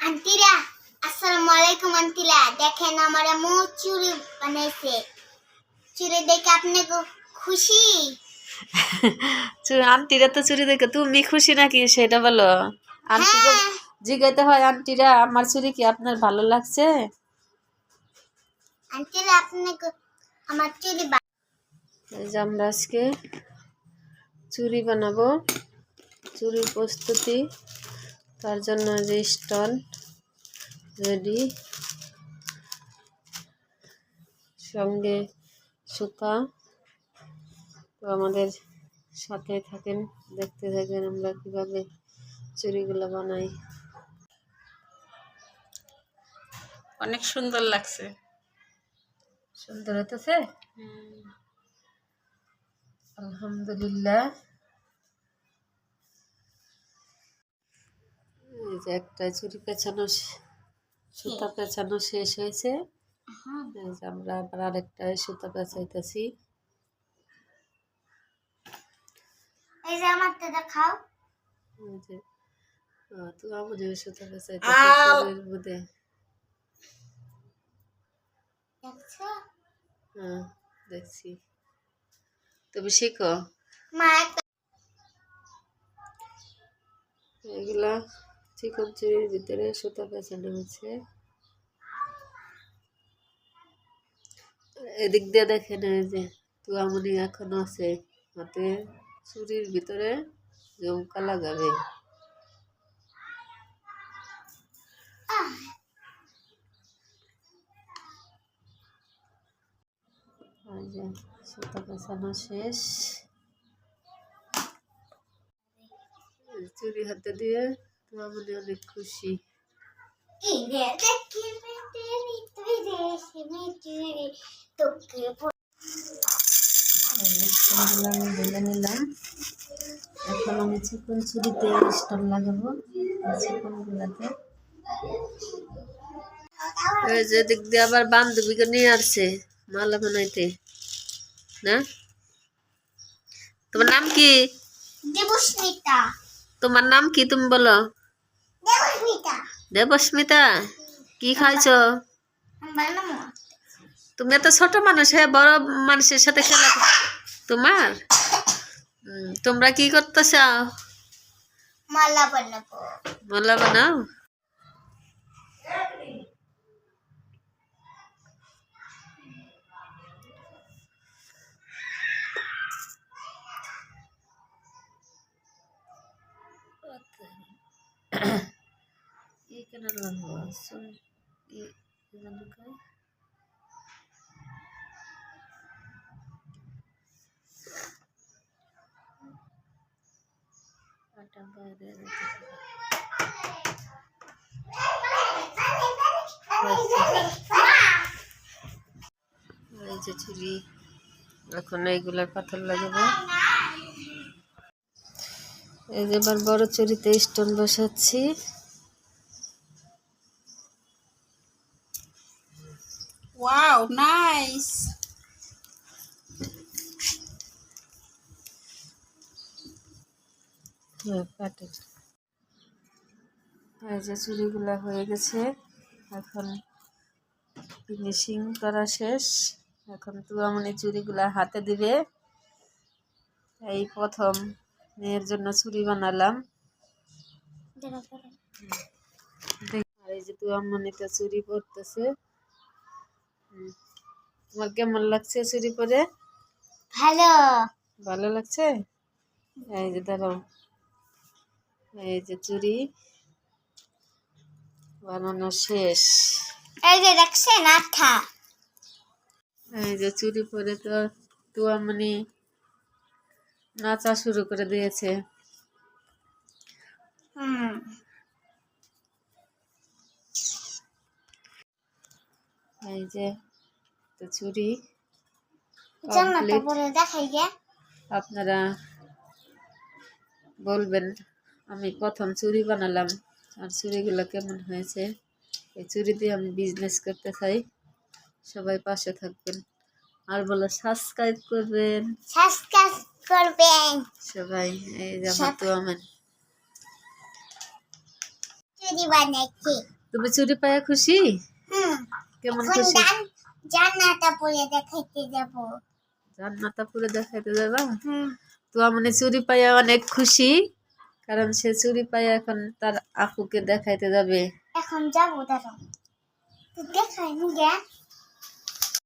আন্টিরা আসসালামু আলাইকুম। আন্টিরা দেখেন আমার আম্মু চুড়ি বানাইছে। চুড়ি দেখে আপনি খুশি? আন্টিরা তো চুরি দেখে তুমি খুশি নাকি সেটা বলো। আন্টিকে জিজ্ঞাসা হয়, আন্টিরা আমার চুরি কি আপনার ভালো লাগছে? আন্টিরা আপনি আমার চুড়ি এই যে আমরা আজকে চুরি বানাবো, চুরির প্রস্তুতি, তার জন্য যে স্টোন রেডি, সঙ্গে সুতা। তো আমাদের সাথে থাকেন, দেখতে থাকেন আমরা কিভাবে চুড়িগুলো বানাই। অনেক সুন্দর লাগছে। সুন্দর হতেছে, আলহামদুলিল্লাহ। এই যে একটা চুড়ি পেঁচানো, সুতা পেঁচানো শেষ হয়েছে। এই যে আমরা আবার আরেকটা সুতা পেঁচাইতেছি। এই যে আমারটা দেখাও। এই যে তুই আমাদের সুতা পেঁচাইতেছি চুড়ির মধ্যে। দেখছো? হ্যাঁ দেখছি, তুমি শিখো। মা একটা এগুলা চিকন চুড়ির ভিতরে সুতা পেঁচানো হচ্ছে। এদিক দিয়ে দেখেন, এই যে তুয়ামনি এখনো আছে হাতে, চুড়ির ভিতরে জমকা লাগাবে। এই যে সুতা পেঁচানো শেষ। চুড়ি হাতে দিয়ে তুয়ামনি অনেক খুশি। আমি ঢেলে নিলাম। এখন আমি চিকন চুড়িতে স্টোন লাগাবো, চিকন গুলাতে। এই যে দিক দিয়ে আবার বান্ধবীকে নিয়ে আসছে মালা বানাইতে না। তোমার নাম কি? দেবস্মিতা। তোমার নাম কি তুমি বলো? দেবস্মিতা। দেবস্মিতা, কি খাইছো? বানাবো। তুমি এত ছোট মানুষ, হ্যাঁ বড় মানুষের সাথে খেলা তোমার। তোমরা কি করতেছ? মালা বানাবো। মালা বানাও। ये केना लगबो सुन ये जन का आटा बादे এই যে চুড়ি, এখন এইগুলার পাথর লাগাবো। এই যে এবার বড় চুড়িতে স্টোন বসাচ্ছি। Wow nice. এই যে চুড়িগুলা হয়ে গেছে, এখন ফিনিশিং করা শেষ। এখন তুয়ামনি চুড়িগুলা হাতে দিবে। এই প্রথম মেয়ের জন্য চুড়ি বানালাম। আর এই যে তুয়ামনিতে চুড়ি পরতেছে। তোমার কেমন লাগছে চুড়ি পরে? ভালো। ভালো লাগছে। এই যে দাঁড়াও, এই যে চুড়ি বানানো শেষ। এই যে দেখছেন আঠা। এই যে চুড়ি পরে তো তুয়ামনি নাচা শুরু করে দিয়েছে। এই যে তো চুড়ি কমপ্লিট। দেখাই গে। আপনারা বলবেন আমি প্রথম চুড়ি বানালাম, আর চুড়িগুলো কেমন হয়েছে। এই চুড়ি দিয়ে আমি বিজনেস করতে চাই, সবাই পাশে থাকবেন। আর বলো সাবস্ক্রাইব করবেন, সাবস্ক্রাইব করবেন সবাই। এই যে আমার তো আমার চুড়ি বানাচ্ছি। তুমি চুরি পাইয়া খুশি? হুম কেমন এখন খুশি? জান্নাটা পরে দেখাইতে যাব। জান্নাতটা পুরো দেখাইতে যাবা? হুম তো আমি চুরি পাইয়া অনেক খুশি, কারণ সে চুরি পাইয়া এখন তার আপুকে দেখাইতে যাবে। এখন যাবো দাঁড়াও তো দেখাই নি গে